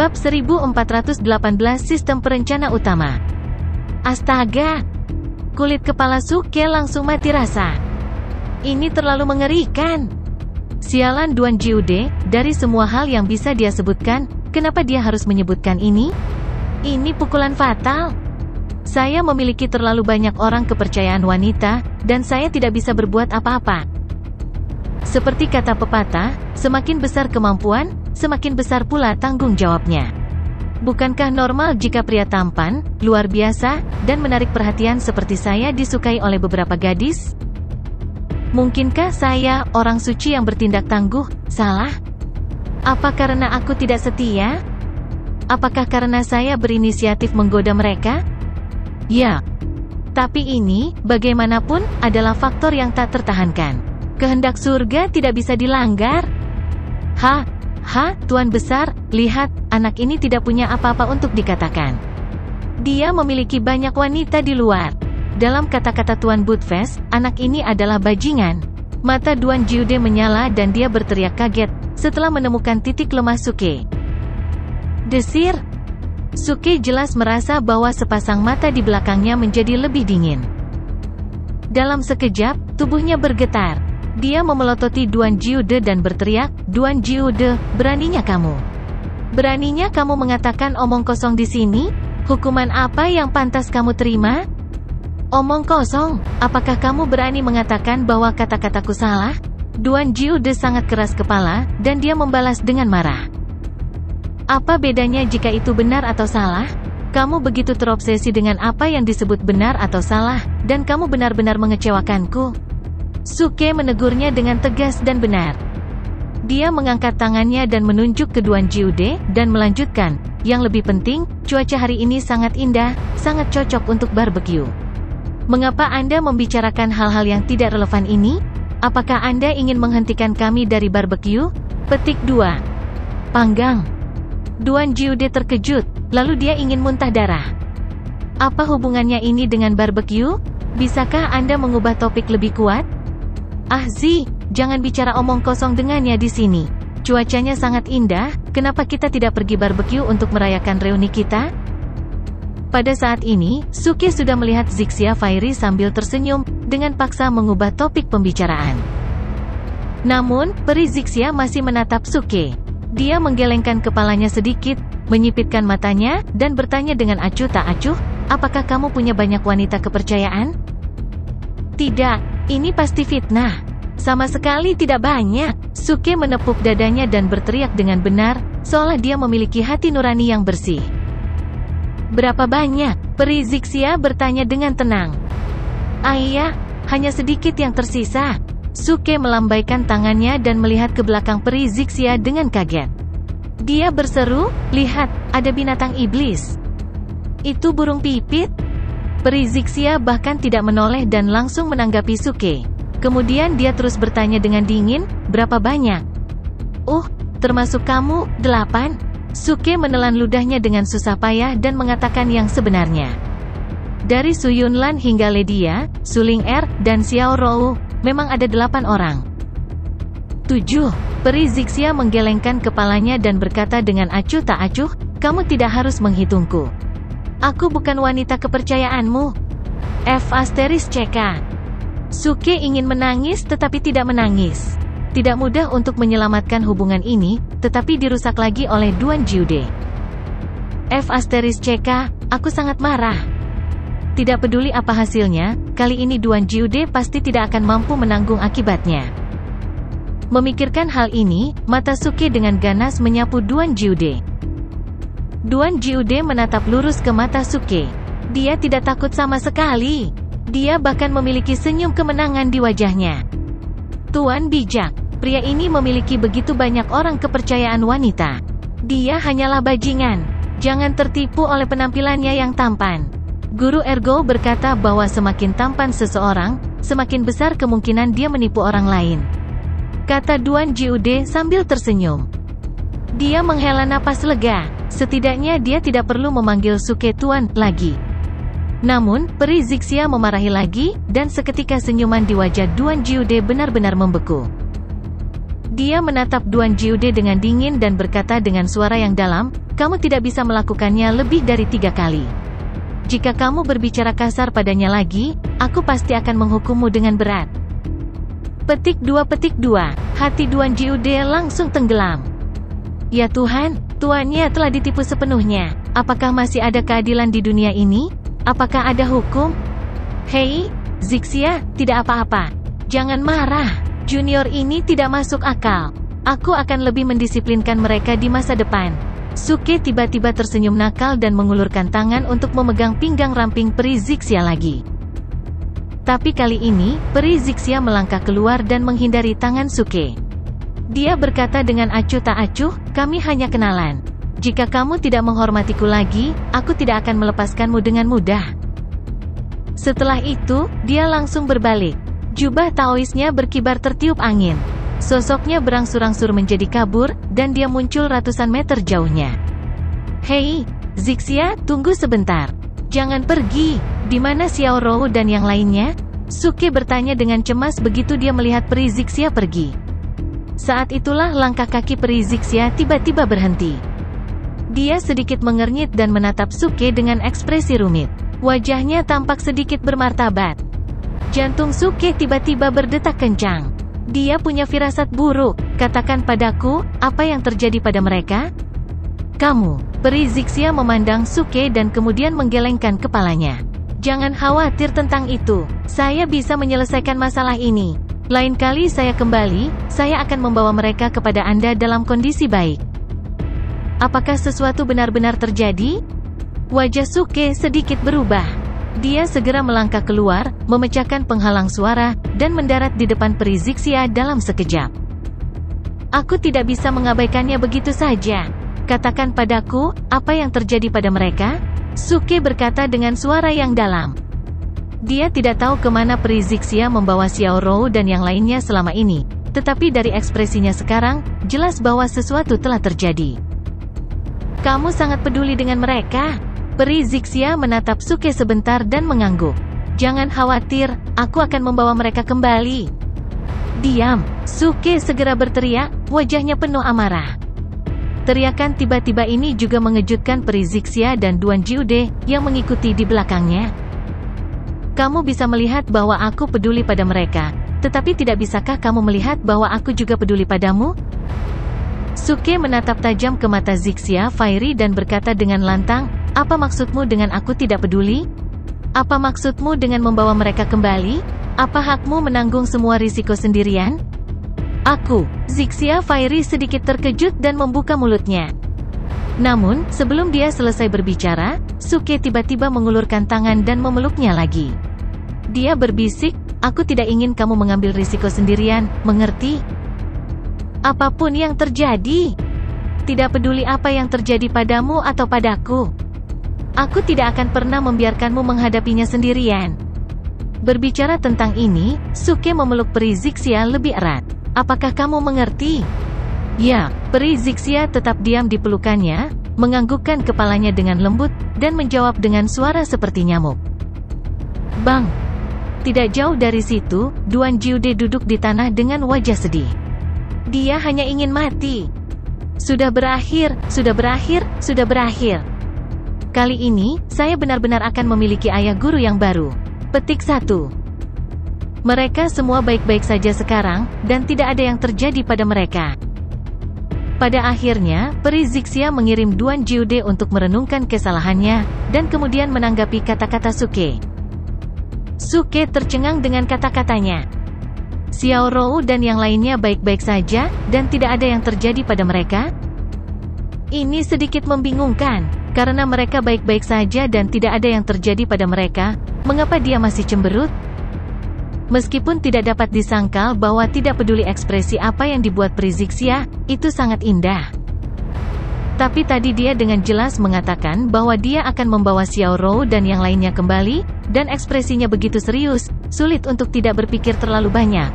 Bab 1418 Sistem Perencana Utama. Astaga! Kulit kepala Suke langsung mati rasa. Ini terlalu mengerikan. Sialan Duan Jiude, dari semua hal yang bisa dia sebutkan, kenapa dia harus menyebutkan ini? Ini pukulan fatal. Saya memiliki terlalu banyak orang kepercayaan wanita, dan saya tidak bisa berbuat apa-apa. Seperti kata pepatah, semakin besar kemampuan, semakin besar pula tanggung jawabnya. Bukankah normal jika pria tampan, luar biasa, dan menarik perhatian seperti saya disukai oleh beberapa gadis? Mungkinkah saya, orang suci yang bertindak tangguh, salah? Apa karena aku tidak setia? Apakah karena saya berinisiatif menggoda mereka? Ya. Tapi ini, bagaimanapun, adalah faktor yang tak tertahankan. Kehendak surga tidak bisa dilanggar. Tuan Besar, lihat, anak ini tidak punya apa-apa untuk dikatakan. Dia memiliki banyak wanita di luar. Dalam kata-kata Tuan Budfest, anak ini adalah bajingan. Mata Duan Jiude menyala dan dia berteriak kaget, setelah menemukan titik lemah Suke. Desir. Suke jelas merasa bahwa sepasang mata di belakangnya menjadi lebih dingin. Dalam sekejap, tubuhnya bergetar. Dia memelototi Duan Jiude dan berteriak, "Duan Jiude, beraninya kamu? Beraninya kamu mengatakan omong kosong di sini? Hukuman apa yang pantas kamu terima?" "Omong kosong? Apakah kamu berani mengatakan bahwa kata-kataku salah?" Duan Jiude sangat keras kepala, dan dia membalas dengan marah. "Apa bedanya jika itu benar atau salah? Kamu begitu terobsesi dengan apa yang disebut benar atau salah, dan kamu benar-benar mengecewakanku." Suke menegurnya dengan tegas dan benar. Dia mengangkat tangannya dan menunjuk ke Duan Jiude, dan melanjutkan, "Yang lebih penting, cuaca hari ini sangat indah, sangat cocok untuk barbeque. Mengapa Anda membicarakan hal-hal yang tidak relevan ini? Apakah Anda ingin menghentikan kami dari barbeque?" Petik 2. Panggang. Duan Jiude terkejut, lalu dia ingin muntah darah. "Apa hubungannya ini dengan barbeque? Bisakah Anda mengubah topik lebih kuat?" "Zi, jangan bicara omong kosong dengannya di sini. Cuacanya sangat indah, kenapa kita tidak pergi barbeque untuk merayakan reuni kita?" Pada saat ini, Suke sudah melihat Zixia Fairy sambil tersenyum, dengan paksa mengubah topik pembicaraan. Namun, peri Zixia masih menatap Suke. Dia menggelengkan kepalanya sedikit, menyipitkan matanya, dan bertanya dengan acuh tak acuh, "Apakah kamu punya banyak wanita kepercayaan?" "Tidak, ini pasti fitnah. Sama sekali tidak banyak." Suke menepuk dadanya dan berteriak dengan benar, seolah dia memiliki hati nurani yang bersih. "Berapa banyak?" Peri Zixia bertanya dengan tenang. "Iya, hanya sedikit yang tersisa." Suke melambaikan tangannya dan melihat ke belakang peri Zixia dengan kaget. Dia berseru, "Lihat, ada binatang iblis. Itu burung pipit." Peri Zixia bahkan tidak menoleh dan langsung menanggapi Suke. Kemudian dia terus bertanya dengan dingin, "Berapa banyak?" Termasuk kamu, 8. Suke menelan ludahnya dengan susah payah dan mengatakan yang sebenarnya. Dari Su Yunlan hingga Ledia, Su Ling Er, dan Xiao Rou, memang ada 8 orang. 7. Peri Zixia menggelengkan kepalanya dan berkata dengan acuh tak acuh, "Kamu tidak harus menghitungku. Aku bukan wanita kepercayaanmu." **CK. Suke ingin menangis tetapi tidak menangis. Tidak mudah untuk menyelamatkan hubungan ini, tetapi dirusak lagi oleh Duan Jiude. **CK. Aku sangat marah. Tidak peduli apa hasilnya, kali ini Duan Jiude pasti tidak akan mampu menanggung akibatnya." Memikirkan hal ini, mata Suke dengan ganas menyapu Duan Jiude. Duan Jiude menatap lurus ke mata Suke. Dia tidak takut sama sekali. Dia bahkan memiliki senyum kemenangan di wajahnya. "Tuan bijak, pria ini memiliki begitu banyak orang kepercayaan wanita. Dia hanyalah bajingan. Jangan tertipu oleh penampilannya yang tampan." Guru Ergo berkata bahwa semakin tampan seseorang, semakin besar kemungkinan dia menipu orang lain. Kata Duan Jiude sambil tersenyum. Dia menghela napas lega, setidaknya dia tidak perlu memanggil Suke Tuan lagi. Namun, peri Zixia memarahi lagi, dan seketika senyuman di wajah Duan Jiude benar-benar membeku. Dia menatap Duan Jiude dengan dingin dan berkata dengan suara yang dalam, kamu tidak bisa melakukannya lebih dari 3 kali. Jika kamu berbicara kasar padanya lagi, aku pasti akan menghukummu dengan berat. Petik 2. Hati Duan Jiude langsung tenggelam. Ya Tuhan, tuannya telah ditipu sepenuhnya. Apakah masih ada keadilan di dunia ini? Apakah ada hukum? Hei, Zixia, tidak apa-apa. Jangan marah. Junior ini tidak masuk akal. Aku akan lebih mendisiplinkan mereka di masa depan. Suke tiba-tiba tersenyum nakal dan mengulurkan tangan untuk memegang pinggang ramping peri Zixia lagi. Tapi kali ini, peri Zixia melangkah keluar dan menghindari tangan Suke. Dia berkata dengan acuh tak acuh, kami hanya kenalan. Jika kamu tidak menghormatiku lagi, aku tidak akan melepaskanmu dengan mudah. Setelah itu, dia langsung berbalik. Jubah Taoisnya berkibar tertiup angin. Sosoknya berangsur-angsur menjadi kabur, dan dia muncul ratusan meter jauhnya. Hei, Zixia, tunggu sebentar. Jangan pergi. Di mana Xiao Rou dan yang lainnya? Suke bertanya dengan cemas begitu dia melihat peri Zixia pergi. Saat itulah langkah kaki peri Zixia tiba-tiba berhenti. Dia sedikit mengernyit dan menatap Suke dengan ekspresi rumit. Wajahnya tampak sedikit bermartabat. Jantung Suke tiba-tiba berdetak kencang. Dia punya firasat buruk. Katakan padaku, apa yang terjadi pada mereka? Kamu. Peri Zixia memandang Suke dan kemudian menggelengkan kepalanya. Jangan khawatir tentang itu. Saya bisa menyelesaikan masalah ini. Lain kali saya kembali, saya akan membawa mereka kepada Anda dalam kondisi baik. Apakah sesuatu benar-benar terjadi? Wajah Suke sedikit berubah. Dia segera melangkah keluar, memecahkan penghalang suara, dan mendarat di depan peri Zixia dalam sekejap. Aku tidak bisa mengabaikannya begitu saja. Katakan padaku, apa yang terjadi pada mereka? Suke berkata dengan suara yang dalam. Dia tidak tahu kemana peri Zixia membawa Xiao Rou dan yang lainnya selama ini, tetapi dari ekspresinya sekarang, jelas bahwa sesuatu telah terjadi. Kamu sangat peduli dengan mereka. Peri Zixia menatap Suke sebentar dan mengangguk. Jangan khawatir, aku akan membawa mereka kembali. Diam, Suke segera berteriak, wajahnya penuh amarah. Teriakan tiba-tiba ini juga mengejutkan peri Zixia dan Duan Jiude, yang mengikuti di belakangnya. Kamu bisa melihat bahwa aku peduli pada mereka, tetapi tidak bisakah kamu melihat bahwa aku juga peduli padamu? Suke menatap tajam ke mata Zixia Fairy dan berkata dengan lantang, apa maksudmu dengan aku tidak peduli? Apa maksudmu dengan membawa mereka kembali? Apa hakmu menanggung semua risiko sendirian? Aku, Zixia Fairy sedikit terkejut dan membuka mulutnya. Namun, sebelum dia selesai berbicara, Suke tiba-tiba mengulurkan tangan dan memeluknya lagi. Dia berbisik, aku tidak ingin kamu mengambil risiko sendirian, mengerti? Apapun yang terjadi, tidak peduli apa yang terjadi padamu atau padaku. Aku tidak akan pernah membiarkanmu menghadapinya sendirian. Berbicara tentang ini, Suke memeluk peri Zixia lebih erat. Apakah kamu mengerti? Ya, peri Zixia tetap diam di pelukannya, menganggukkan kepalanya dengan lembut, dan menjawab dengan suara seperti nyamuk. Bang! Tidak jauh dari situ, Duan Jiude duduk di tanah dengan wajah sedih. Dia hanya ingin mati. Sudah berakhir, sudah berakhir, sudah berakhir. Kali ini, saya benar-benar akan memiliki ayah guru yang baru. Petik 1. Mereka semua baik-baik saja sekarang, dan tidak ada yang terjadi pada mereka. Pada akhirnya, peri Zixia mengirim Duan Jiude untuk merenungkan kesalahannya, dan kemudian menanggapi kata-kata Suke. Suke tercengang dengan kata-katanya. Xiao Rou dan yang lainnya baik-baik saja, dan tidak ada yang terjadi pada mereka? Ini sedikit membingungkan, karena mereka baik-baik saja dan tidak ada yang terjadi pada mereka, mengapa dia masih cemberut? Meskipun tidak dapat disangkal bahwa tidak peduli ekspresi apa yang dibuat peri Zixia, itu sangat indah. Tapi tadi dia dengan jelas mengatakan bahwa dia akan membawa Xiao Rou dan yang lainnya kembali, dan ekspresinya begitu serius, sulit untuk tidak berpikir terlalu banyak.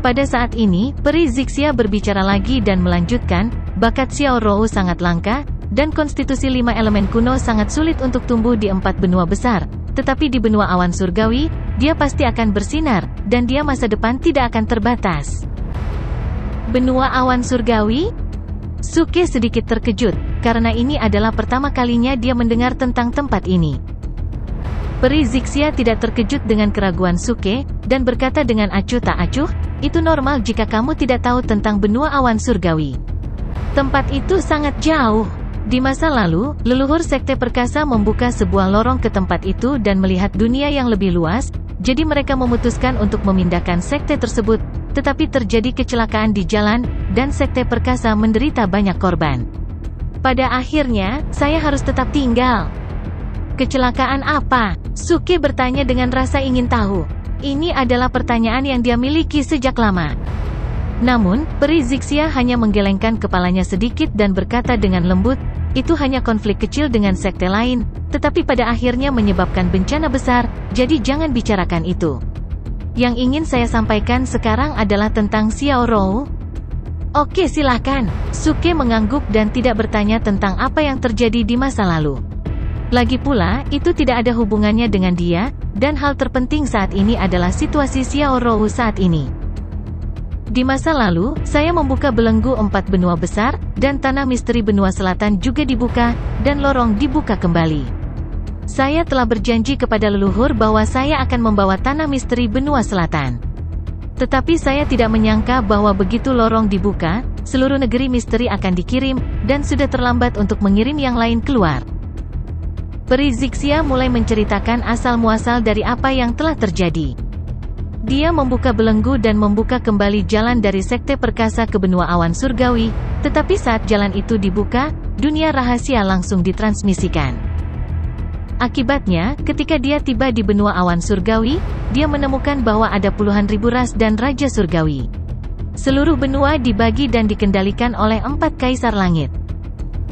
Pada saat ini, peri Zixia berbicara lagi dan melanjutkan, bakat Xiao Rou sangat langka, dan konstitusi 5 elemen kuno sangat sulit untuk tumbuh di 4 benua besar. Tetapi di benua awan surgawi, dia pasti akan bersinar, dan dia masa depan tidak akan terbatas. Benua awan surgawi? Suke sedikit terkejut, karena ini adalah pertama kalinya dia mendengar tentang tempat ini. Peri Zixia tidak terkejut dengan keraguan Suke, dan berkata dengan acuh tak acuh, itu normal jika kamu tidak tahu tentang benua awan surgawi. Tempat itu sangat jauh. Di masa lalu, leluhur Sekte Perkasa membuka sebuah lorong ke tempat itu dan melihat dunia yang lebih luas, jadi mereka memutuskan untuk memindahkan sekte tersebut, tetapi terjadi kecelakaan di jalan, dan Sekte Perkasa menderita banyak korban. Pada akhirnya, saya harus tetap tinggal. Kecelakaan apa? Suke bertanya dengan rasa ingin tahu. Ini adalah pertanyaan yang dia miliki sejak lama. Namun, Peri Zixia hanya menggelengkan kepalanya sedikit dan berkata dengan lembut, itu hanya konflik kecil dengan sekte lain, tetapi pada akhirnya menyebabkan bencana besar, jadi jangan bicarakan itu. Yang ingin saya sampaikan sekarang adalah tentang Xiao Rou. Oke, silakan. Suke mengangguk dan tidak bertanya tentang apa yang terjadi di masa lalu. Lagi pula, itu tidak ada hubungannya dengan dia, dan hal terpenting saat ini adalah situasi Xiao Rou saat ini. Di masa lalu, saya membuka belenggu 4 benua besar, dan tanah misteri benua selatan juga dibuka, dan lorong dibuka kembali. Saya telah berjanji kepada leluhur bahwa saya akan membawa tanah misteri benua selatan. Tetapi saya tidak menyangka bahwa begitu lorong dibuka, seluruh negeri misteri akan dikirim, dan sudah terlambat untuk mengirim yang lain keluar. Peri Zixia mulai menceritakan asal-muasal dari apa yang telah terjadi. Dia membuka belenggu dan membuka kembali jalan dari Sekte Perkasa ke benua awan surgawi, tetapi saat jalan itu dibuka, dunia rahasia langsung ditransmisikan. Akibatnya, ketika dia tiba di benua awan surgawi, dia menemukan bahwa ada puluhan ribu ras dan raja surgawi. Seluruh benua dibagi dan dikendalikan oleh 4 kaisar langit.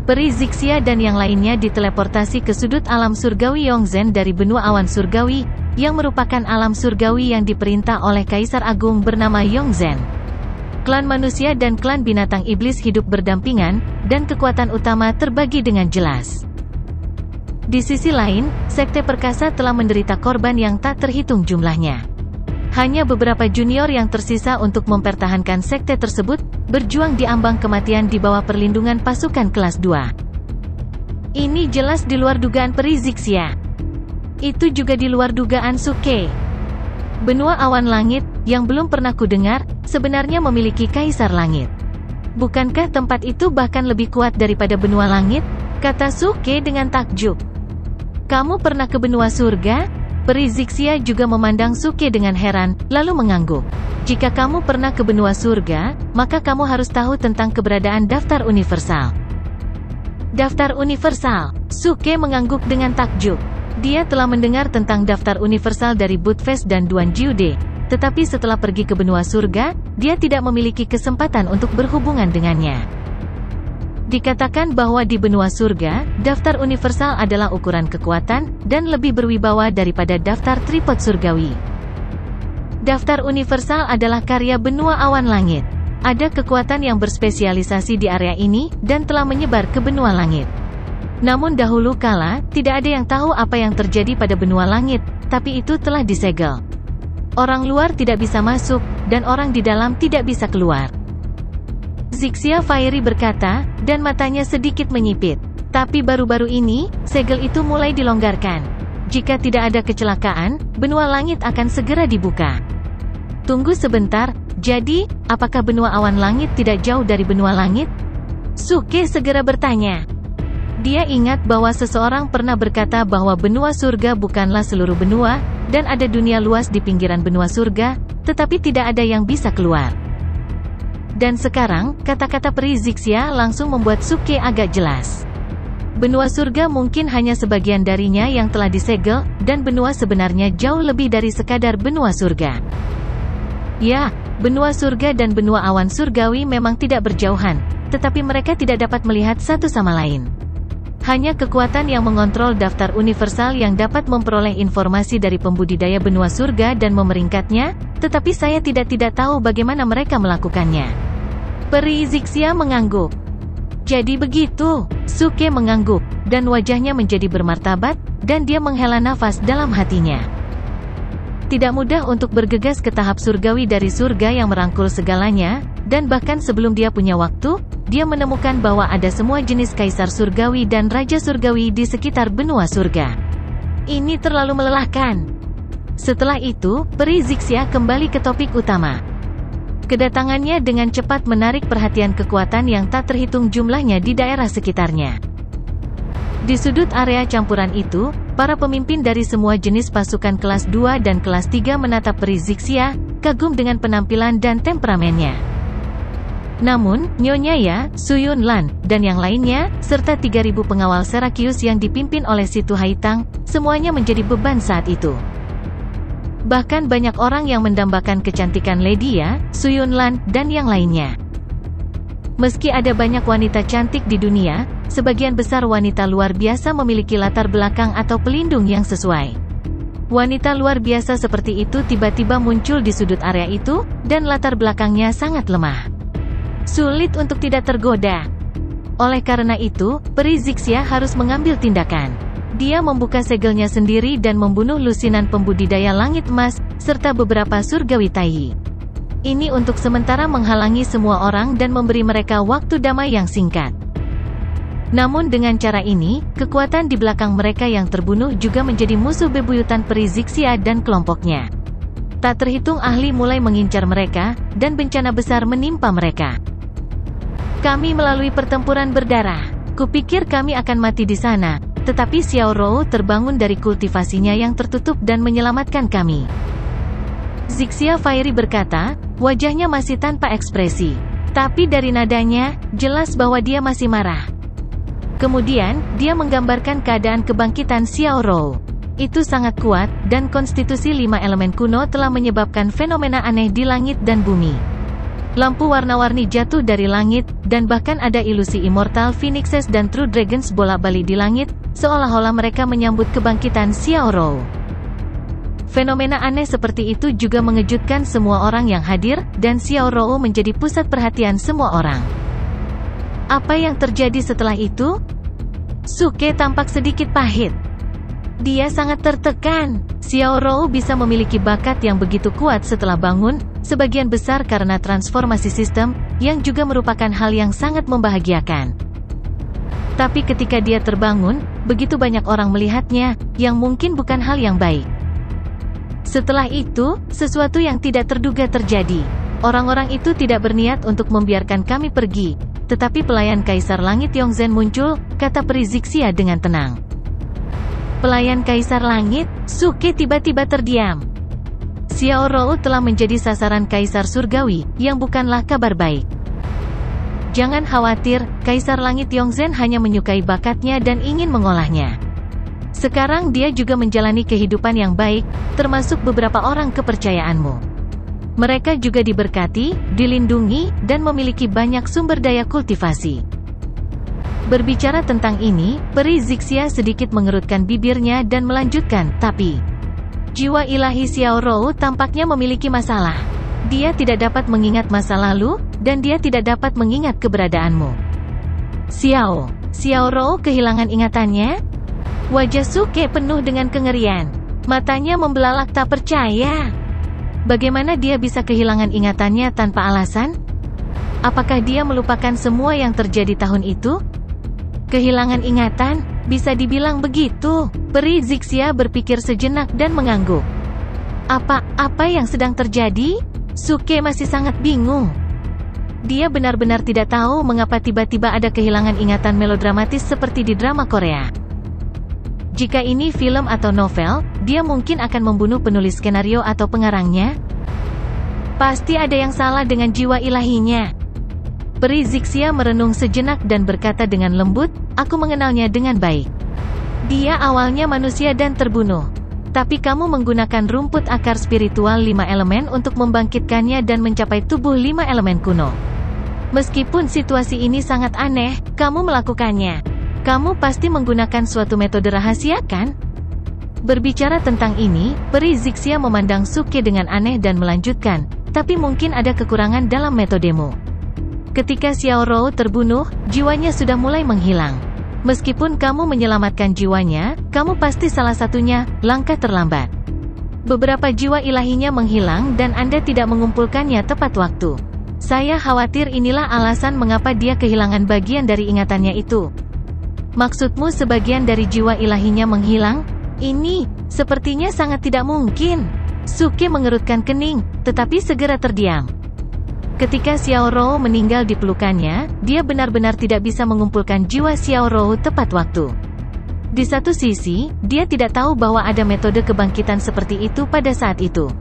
Peri Zixia dan yang lainnya diteleportasi ke sudut alam surgawi Yongzhen dari benua awan surgawi, yang merupakan alam surgawi yang diperintah oleh Kaisar Agung bernama Yongzhen. Klan manusia dan klan binatang iblis hidup berdampingan, dan kekuatan utama terbagi dengan jelas. Di sisi lain, Sekte Perkasa telah menderita korban yang tak terhitung jumlahnya. Hanya beberapa junior yang tersisa untuk mempertahankan sekte tersebut, berjuang di ambang kematian di bawah perlindungan pasukan kelas 2. Ini jelas di luar dugaan Peri Zixia. Itu juga di luar dugaan Suke. Benua awan langit, yang belum pernah kudengar, sebenarnya memiliki kaisar langit. Bukankah tempat itu bahkan lebih kuat daripada benua langit? Kata Suke dengan takjub. Kamu pernah ke benua surga? Peri Zixia juga memandang Suke dengan heran, lalu mengangguk. Jika kamu pernah ke benua surga, maka kamu harus tahu tentang keberadaan daftar universal. Daftar universal? Suke mengangguk dengan takjub. Dia telah mendengar tentang daftar universal dari Budfest dan Duan Jiude, tetapi setelah pergi ke benua surga, dia tidak memiliki kesempatan untuk berhubungan dengannya. Dikatakan bahwa di benua surga, daftar universal adalah ukuran kekuatan, dan lebih berwibawa daripada daftar tripod surgawi. Daftar universal adalah karya benua awan langit. Ada kekuatan yang berspesialisasi di area ini, dan telah menyebar ke benua langit. Namun dahulu kala, tidak ada yang tahu apa yang terjadi pada benua langit, tapi itu telah disegel. Orang luar tidak bisa masuk, dan orang di dalam tidak bisa keluar. Zixia Fairy berkata, dan matanya sedikit menyipit. Tapi baru-baru ini, segel itu mulai dilonggarkan. Jika tidak ada kecelakaan, benua langit akan segera dibuka. Tunggu sebentar, jadi, apakah benua awan langit tidak jauh dari benua langit? Suke segera bertanya. Dia ingat bahwa seseorang pernah berkata bahwa benua surga bukanlah seluruh benua, dan ada dunia luas di pinggiran benua surga, tetapi tidak ada yang bisa keluar. Dan sekarang, kata-kata Peri Zixia langsung membuat Suke agak jelas. Benua surga mungkin hanya sebagian darinya yang telah disegel, dan benua sebenarnya jauh lebih dari sekadar benua surga. Ya, benua surga dan benua awan surgawi memang tidak berjauhan, tetapi mereka tidak dapat melihat satu sama lain. Hanya kekuatan yang mengontrol daftar universal yang dapat memperoleh informasi dari pembudidaya benua surga dan memeringkatnya, tetapi saya tidak tahu bagaimana mereka melakukannya. Peri Zixia mengangguk. Jadi begitu, Suke mengangguk, dan wajahnya menjadi bermartabat, dan dia menghela nafas dalam hatinya. Tidak mudah untuk bergegas ke tahap surgawi dari surga yang merangkul segalanya, dan bahkan sebelum dia punya waktu, dia menemukan bahwa ada semua jenis kaisar surgawi dan raja surgawi di sekitar benua surga. Ini terlalu melelahkan. Setelah itu, peri Zixia kembali ke topik utama. Kedatangannya dengan cepat menarik perhatian kekuatan yang tak terhitung jumlahnya di daerah sekitarnya. Di sudut area campuran itu, para pemimpin dari semua jenis pasukan kelas 2 dan kelas 3 menatap peri Zixia, kagum dengan penampilan dan temperamennya. Namun, Nyonya Ya, Suyun Lan, dan yang lainnya, serta 3.000 pengawal Serakius yang dipimpin oleh Situ Haitang, semuanya menjadi beban saat itu. Bahkan banyak orang yang mendambakan kecantikan Lady Ya, Suyun Lan, dan yang lainnya. Meski ada banyak wanita cantik di dunia, sebagian besar wanita luar biasa memiliki latar belakang atau pelindung yang sesuai. Wanita luar biasa seperti itu tiba-tiba muncul di sudut area itu, dan latar belakangnya sangat lemah. Sulit untuk tidak tergoda. Oleh karena itu, peri Zixia harus mengambil tindakan. Dia membuka segelnya sendiri dan membunuh lusinan pembudidaya langit emas, serta beberapa surgawi Taiyi. Ini untuk sementara menghalangi semua orang dan memberi mereka waktu damai yang singkat. Namun dengan cara ini, kekuatan di belakang mereka yang terbunuh juga menjadi musuh bebuyutan peri Zixia dan kelompoknya. Tak terhitung ahli mulai mengincar mereka, dan bencana besar menimpa mereka. Kami melalui pertempuran berdarah. Kupikir kami akan mati di sana, tetapi Xiao Rou terbangun dari kultivasinya yang tertutup dan menyelamatkan kami. Zixia Fairy berkata, wajahnya masih tanpa ekspresi. Tapi dari nadanya, jelas bahwa dia masih marah. Kemudian, dia menggambarkan keadaan kebangkitan Xiao Rou. Itu sangat kuat, dan konstitusi 5 elemen kuno telah menyebabkan fenomena aneh di langit dan bumi. Lampu warna-warni jatuh dari langit, dan bahkan ada ilusi Immortal Phoenixes dan True Dragons bolak-balik di langit, seolah-olah mereka menyambut kebangkitan Xiao Rou. Fenomena aneh seperti itu juga mengejutkan semua orang yang hadir, dan Xiao Rou menjadi pusat perhatian semua orang. Apa yang terjadi setelah itu? Suke tampak sedikit pahit. Dia sangat tertekan. Xiao Rou bisa memiliki bakat yang begitu kuat setelah bangun, sebagian besar karena transformasi sistem, yang juga merupakan hal yang sangat membahagiakan. Tapi ketika dia terbangun, begitu banyak orang melihatnya, yang mungkin bukan hal yang baik. Setelah itu, sesuatu yang tidak terduga terjadi. Orang-orang itu tidak berniat untuk membiarkan kami pergi, tetapi pelayan Kaisar Langit Yongzhen muncul, kata peri Zixia dengan tenang. Pelayan Kaisar Langit, Suke tiba-tiba terdiam. Xiao Rou telah menjadi sasaran Kaisar Surgawi, yang bukanlah kabar baik. Jangan khawatir, Kaisar Langit Yongzhen hanya menyukai bakatnya dan ingin mengolahnya. Sekarang dia juga menjalani kehidupan yang baik, termasuk beberapa orang kepercayaanmu. Mereka juga diberkati, dilindungi, dan memiliki banyak sumber daya kultivasi. Berbicara tentang ini, peri Zixia sedikit mengerutkan bibirnya dan melanjutkan, tapi jiwa ilahi Xiao Rou tampaknya memiliki masalah. Dia tidak dapat mengingat masa lalu, dan dia tidak dapat mengingat keberadaanmu. Xiao Rou kehilangan ingatannya? Wajah Suke penuh dengan kengerian. Matanya membelalak tak percaya. Bagaimana dia bisa kehilangan ingatannya tanpa alasan? Apakah dia melupakan semua yang terjadi tahun itu? Kehilangan ingatan, bisa dibilang begitu. Peri Zixia berpikir sejenak dan mengangguk. Apa yang sedang terjadi? Suke masih sangat bingung. Dia benar-benar tidak tahu mengapa tiba-tiba ada kehilangan ingatan melodramatis seperti di drama Korea. Jika ini film atau novel, dia mungkin akan membunuh penulis skenario atau pengarangnya. Pasti ada yang salah dengan jiwa ilahinya. Peri Zixia merenung sejenak dan berkata dengan lembut, aku mengenalnya dengan baik. Dia awalnya manusia dan terbunuh. Tapi kamu menggunakan rumput akar spiritual 5 elemen untuk membangkitkannya dan mencapai tubuh 5 elemen kuno. Meskipun situasi ini sangat aneh, kamu melakukannya. Kamu pasti menggunakan suatu metode rahasia, kan? Berbicara tentang ini, peri Zixia memandang Suke dengan aneh dan melanjutkan, tapi mungkin ada kekurangan dalam metodemu. Ketika Xiao Rou terbunuh, jiwanya sudah mulai menghilang. Meskipun kamu menyelamatkan jiwanya, kamu pasti salah satunya, langkah terlambat. Beberapa jiwa ilahinya menghilang dan Anda tidak mengumpulkannya tepat waktu. Saya khawatir inilah alasan mengapa dia kehilangan bagian dari ingatannya itu. Maksudmu sebagian dari jiwa ilahinya menghilang? Ini, sepertinya sangat tidak mungkin. Suke mengerutkan kening, tetapi segera terdiam. Ketika Xiao Rou meninggal di pelukannya, dia benar-benar tidak bisa mengumpulkan jiwa Xiao Rou tepat waktu. Di satu sisi, dia tidak tahu bahwa ada metode kebangkitan seperti itu pada saat itu.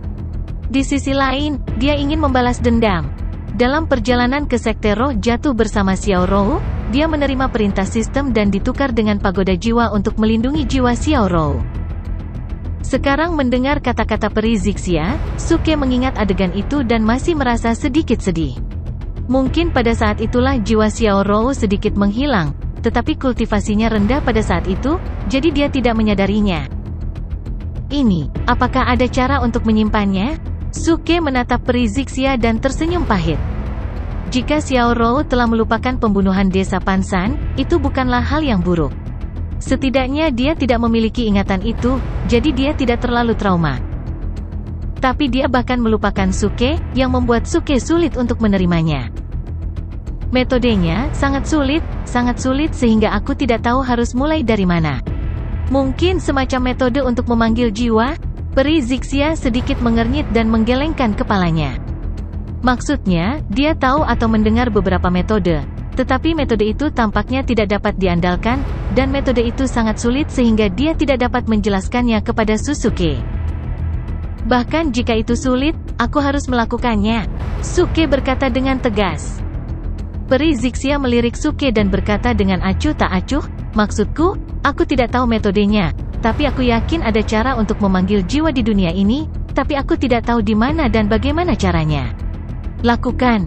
Di sisi lain, dia ingin membalas dendam. Dalam perjalanan ke Sekte Roh Jatuh bersama Xiao Rou, dia menerima perintah sistem dan ditukar dengan pagoda jiwa untuk melindungi jiwa Xiao Rou. Sekarang mendengar kata-kata peri Zixia, Suke mengingat adegan itu dan masih merasa sedikit sedih. Mungkin pada saat itulah jiwa Xiao Rou sedikit menghilang, tetapi kultivasinya rendah pada saat itu, jadi dia tidak menyadarinya. Ini, apakah ada cara untuk menyimpannya? Suke menatap peri Zixia dan tersenyum pahit. Jika Xiao Rou telah melupakan pembunuhan desa Pansan, itu bukanlah hal yang buruk. Setidaknya dia tidak memiliki ingatan itu, jadi dia tidak terlalu trauma. Tapi dia bahkan melupakan Suke, yang membuat Suke sulit untuk menerimanya. Metodenya sangat sulit sehingga aku tidak tahu harus mulai dari mana. Mungkin semacam metode untuk memanggil jiwa? Peri Zixia sedikit mengernyit dan menggelengkan kepalanya. Maksudnya, dia tahu atau mendengar beberapa metode, tetapi metode itu tampaknya tidak dapat diandalkan, dan metode itu sangat sulit sehingga dia tidak dapat menjelaskannya kepada Susuke. Bahkan jika itu sulit, aku harus melakukannya, Suke berkata dengan tegas. Peri Zixia melirik Suke dan berkata dengan acuh tak acuh, maksudku, aku tidak tahu metodenya, tapi aku yakin ada cara untuk memanggil jiwa di dunia ini, tapi aku tidak tahu di mana dan bagaimana caranya. Lakukan.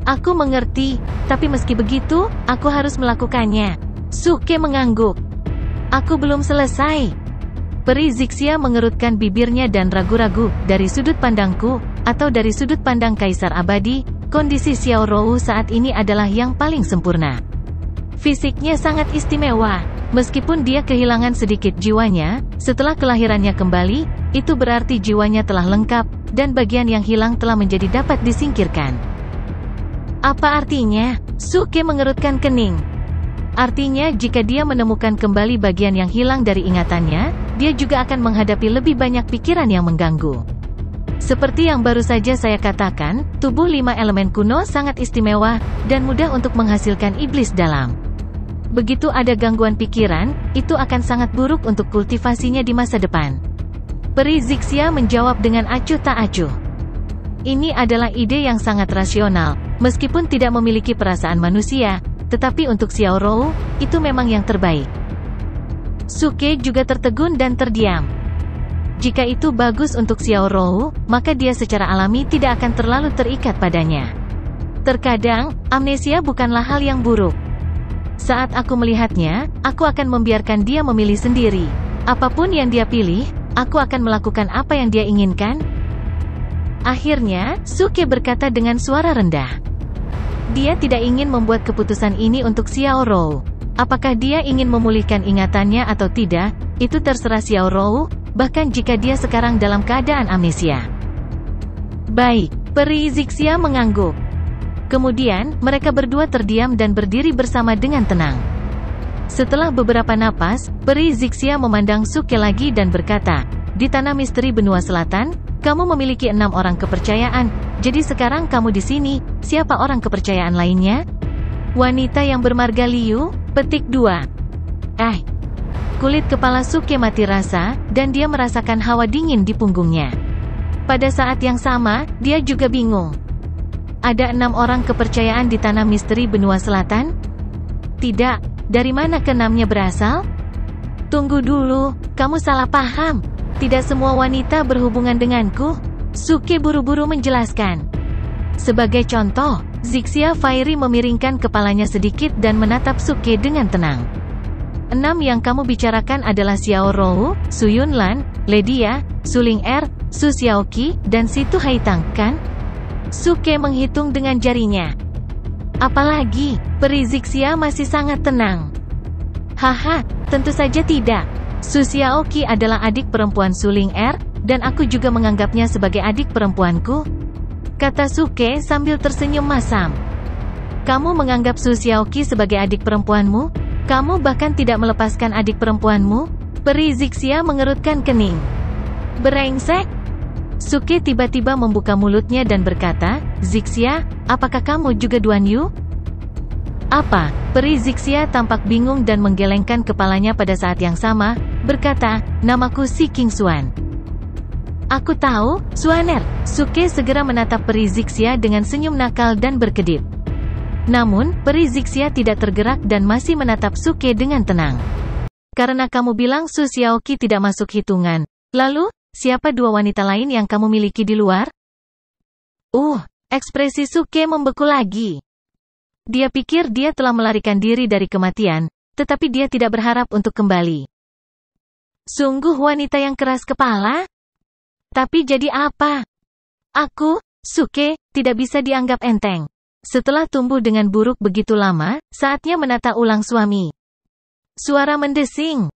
Aku mengerti, tapi meski begitu, aku harus melakukannya. Suke mengangguk. Aku belum selesai. Peri Zixia mengerutkan bibirnya dan ragu-ragu, dari sudut pandangku, atau dari sudut pandang Kaisar Abadi, kondisi Xiao Rou saat ini adalah yang paling sempurna. Fisiknya sangat istimewa. Meskipun dia kehilangan sedikit jiwanya, setelah kelahirannya kembali, itu berarti jiwanya telah lengkap, dan bagian yang hilang telah menjadi dapat disingkirkan. Apa artinya? Suke mengerutkan kening. Artinya jika dia menemukan kembali bagian yang hilang dari ingatannya, dia juga akan menghadapi lebih banyak pikiran yang mengganggu. Seperti yang baru saja saya katakan, tubuh 5 elemen kuno sangat istimewa, dan mudah untuk menghasilkan iblis dalam. Begitu ada gangguan pikiran, itu akan sangat buruk untuk kultivasinya di masa depan. Peri Zixia menjawab dengan acuh tak acuh. Ini adalah ide yang sangat rasional, meskipun tidak memiliki perasaan manusia, tetapi untuk Xiao Rou, itu memang yang terbaik. Suke juga tertegun dan terdiam. Jika itu bagus untuk Xiao Rou, maka dia secara alami tidak akan terlalu terikat padanya. Terkadang, amnesia bukanlah hal yang buruk. Saat aku melihatnya, aku akan membiarkan dia memilih sendiri. Apapun yang dia pilih, aku akan melakukan apa yang dia inginkan. Akhirnya, Suke berkata dengan suara rendah. Dia tidak ingin membuat keputusan ini untuk Xiao Rou. Apakah dia ingin memulihkan ingatannya atau tidak, itu terserah Xiao Rou, bahkan jika dia sekarang dalam keadaan amnesia. Baik, Peri Zixia mengangguk. Kemudian, mereka berdua terdiam dan berdiri bersama dengan tenang. Setelah beberapa napas, Peri Zixia memandang Suke lagi dan berkata, di Tanah Misteri Benua Selatan, kamu memiliki 6 orang kepercayaan, jadi sekarang kamu di sini, siapa orang kepercayaan lainnya? Wanita yang bermarga Liu, petik 2. Kulit kepala Suke mati rasa, dan dia merasakan hawa dingin di punggungnya. Pada saat yang sama, dia juga bingung. Ada 6 orang kepercayaan di Tanah Misteri Benua Selatan? Tidak, dari mana ke-6-nya berasal? Tunggu dulu, kamu salah paham. Tidak semua wanita berhubungan denganku. Suke buru-buru menjelaskan. Sebagai contoh, Zixia Fairy memiringkan kepalanya sedikit dan menatap Suke dengan tenang. 6 yang kamu bicarakan adalah Xiao Rou, Su Yunlan, Ledia, Su Ling Er, Su Xiaoqi, dan Situ Haitang, kan? Suke menghitung dengan jarinya. Apalagi, Peri Zixia masih sangat tenang. Haha, tentu saja tidak. Su Xiaoqi adalah adik perempuan Su Ling Er, dan aku juga menganggapnya sebagai adik perempuanku. kata Suke sambil tersenyum masam. Kamu menganggap Su Xiaoqi sebagai adik perempuanmu? Kamu bahkan tidak melepaskan adik perempuanmu? Peri Zixia mengerutkan kening. Brengsek! Suke tiba-tiba membuka mulutnya dan berkata, Zixia, apakah kamu juga Duan Yu? Apa? Peri Zixia tampak bingung dan menggelengkan kepalanya pada saat yang sama, berkata, namaku Si King Xuan. Aku tahu, Xuaner. Suke segera menatap Peri Zixia dengan senyum nakal dan berkedip. Namun, Peri Zixia tidak tergerak dan masih menatap Suke dengan tenang. Karena kamu bilang Su Xiaoqi tidak masuk hitungan. Lalu, siapa dua wanita lain yang kamu miliki di luar? Ekspresi Suke membeku lagi. Dia pikir dia telah melarikan diri dari kematian, tetapi dia tidak berharap untuk kembali. Sungguh wanita yang keras kepala? Tapi jadi apa? Aku, Suke, tidak bisa dianggap enteng. Setelah tumbuh dengan buruk begitu lama, saatnya menata ulang suami. Suara mendesing.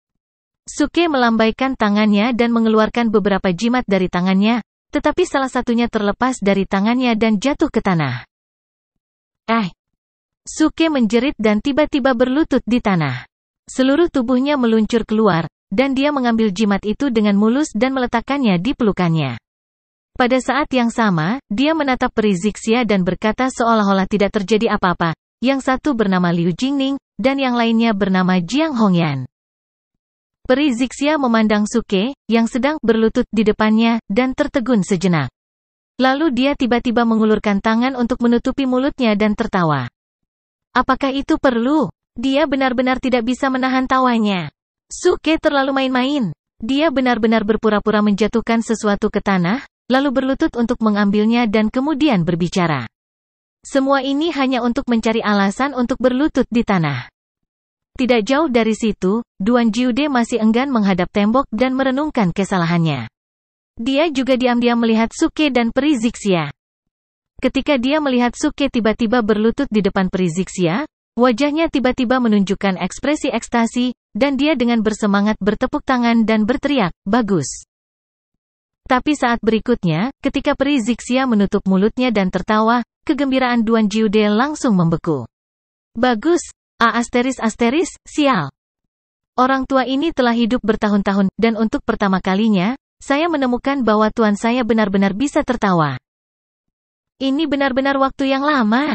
Suke melambaikan tangannya dan mengeluarkan beberapa jimat dari tangannya, tetapi salah satunya terlepas dari tangannya dan jatuh ke tanah. Suke menjerit dan tiba-tiba berlutut di tanah. Seluruh tubuhnya meluncur keluar, dan dia mengambil jimat itu dengan mulus dan meletakkannya di pelukannya. Pada saat yang sama, dia menatap Peri Zixia dan berkata seolah-olah tidak terjadi apa-apa. Yang satu bernama Liu Jingning, dan yang lainnya bernama Jiang Hongyan. Peri Zixia memandang Suke, yang sedang berlutut di depannya, dan tertegun sejenak. Lalu dia tiba-tiba mengulurkan tangan untuk menutupi mulutnya dan tertawa. Apakah itu perlu? Dia benar-benar tidak bisa menahan tawanya. Suke terlalu main-main. Dia benar-benar berpura-pura menjatuhkan sesuatu ke tanah, lalu berlutut untuk mengambilnya dan kemudian berbicara. Semua ini hanya untuk mencari alasan untuk berlutut di tanah. Tidak jauh dari situ, Duan Jiude masih enggan menghadap tembok dan merenungkan kesalahannya. Dia juga diam-diam melihat Suke dan Peri Zixia. Ketika dia melihat Suke tiba-tiba berlutut di depan Peri Zixia, wajahnya tiba-tiba menunjukkan ekspresi ekstasi, dan dia dengan bersemangat bertepuk tangan dan berteriak, bagus. Tapi saat berikutnya, ketika Peri Zixia menutup mulutnya dan tertawa, kegembiraan Duan Jiude langsung membeku. Bagus, sial. Orang tua ini telah hidup bertahun-tahun, dan untuk pertama kalinya, saya menemukan bahwa tuan saya benar-benar bisa tertawa. Ini benar-benar waktu yang lama.